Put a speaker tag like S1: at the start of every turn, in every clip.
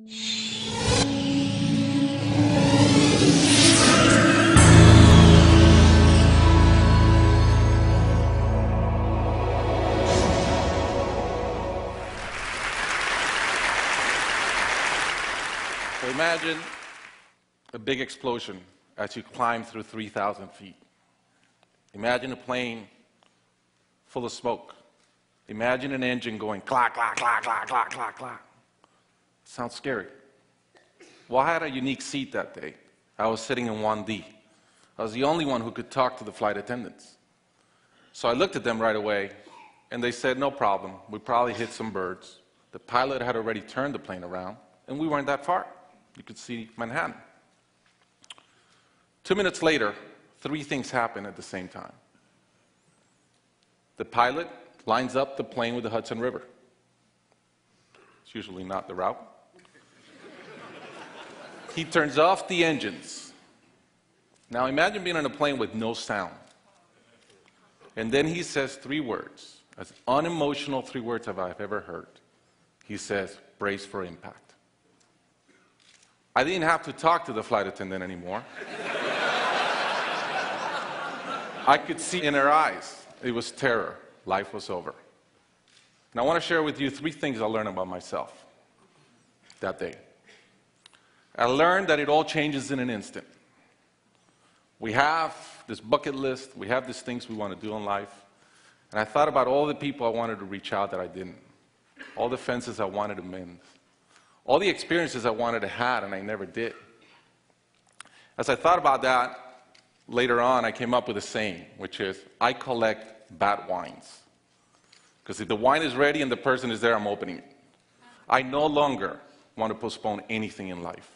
S1: So imagine a big explosion as you climb through 3,000 feet. Imagine a plane full of smoke. Imagine an engine going clack, clack, clack, clack, clack, clack, clack. Sounds scary. Well, I had a unique seat that day. I was sitting in 1D. I was the only one who could talk to the flight attendants. So I looked at them right away, and they said, no problem. We probably hit some birds. The pilot had already turned the plane around, and we weren't that far. You could see Manhattan. 2 minutes later, 3 things happen at the same time. The pilot lines up the plane with the Hudson River. It's usually not the route. He turns off the engines. Now imagine being on a plane with no sound. And then he says 3 words, as unemotional 3 words as I've ever heard. He says, brace for impact. I didn't have to talk to the flight attendant anymore. I could see in her eyes, it was terror. Life was over. And I want to share with you 3 things I learned about myself that day. I learned that it all changes in an instant. We have this bucket list, we have these things we want to do in life, and I thought about all the people I wanted to reach out that I didn't, all the fences I wanted to mend, all the experiences I wanted to have and I never did. As I thought about that, later on I came up with a saying, which is, I collect bad wines. Because if the wine is ready and the person is there, I'm opening it. I no longer want to postpone anything in life.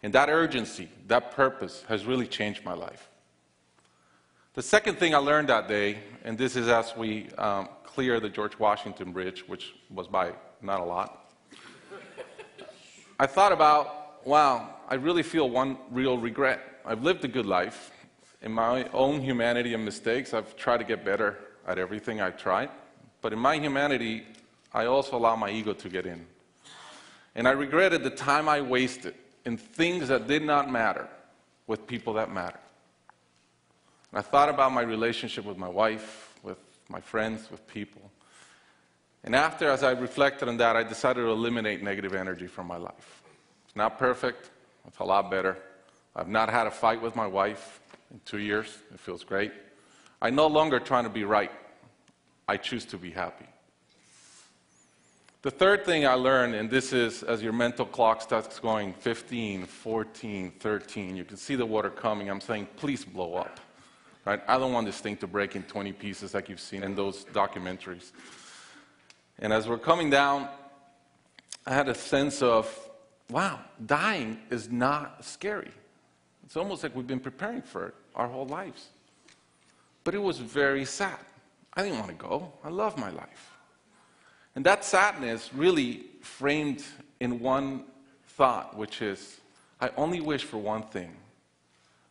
S1: And that urgency, that purpose, has really changed my life. The second thing I learned that day, and this is as we clear the George Washington Bridge, which was by not a lot, I thought about, wow, I really feel one real regret. I've lived a good life. In my own humanity and mistakes, I've tried to get better at everything I've tried. But in my humanity, I also allow my ego to get in. And I regretted the time I wasted in things that did not matter with people that matter. And I thought about my relationship with my wife, with my friends, with people. And after, as I reflected on that, I decided to eliminate negative energy from my life. It's not perfect. It's a lot better. I've not had a fight with my wife in 2 years. It feels great. I'm no longer trying to be right. I choose to be happy. The third thing I learned, and this is as your mental clock starts going 15, 14, 13, you can see the water coming. I'm saying, please blow up. Right? I don't want this thing to break in 20 pieces like you've seen in those documentaries. And as we're coming down, I had a sense of, wow, dying is not scary. It's almost like we've been preparing for it our whole lives. But it was very sad. I didn't want to go. I love my life. And that sadness really framed in one thought, which is, I only wish for one thing.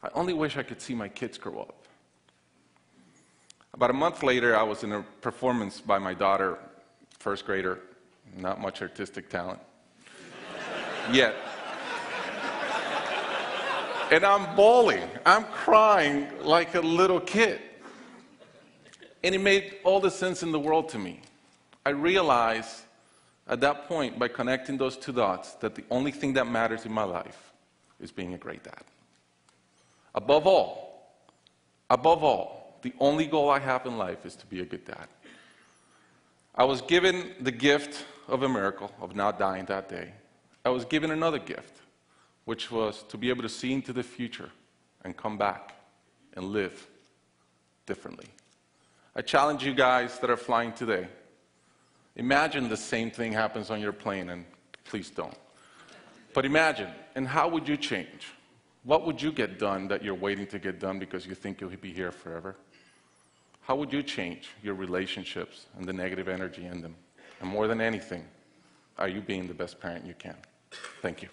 S1: I only wish I could see my kids grow up. About a month later, I was in a performance by my daughter, first grader, not much artistic talent, yet. And I'm bawling, I'm crying like a little kid. And it made all the sense in the world to me. I realized at that point, by connecting those 2 dots, that the only thing that matters in my life is being a great dad. Above all, the only goal I have in life is to be a good dad. I was given the gift of a miracle of not dying that day. I was given another gift, which was to be able to see into the future and come back and live differently. I challenge you guys that are flying today. Imagine the same thing happens on your plane, and please don't. But imagine, and how would you change? What would you get done that you're waiting to get done because you think you'll be here forever? How would you change your relationships and the negative energy in them? And more than anything, are you being the best parent you can? Thank you.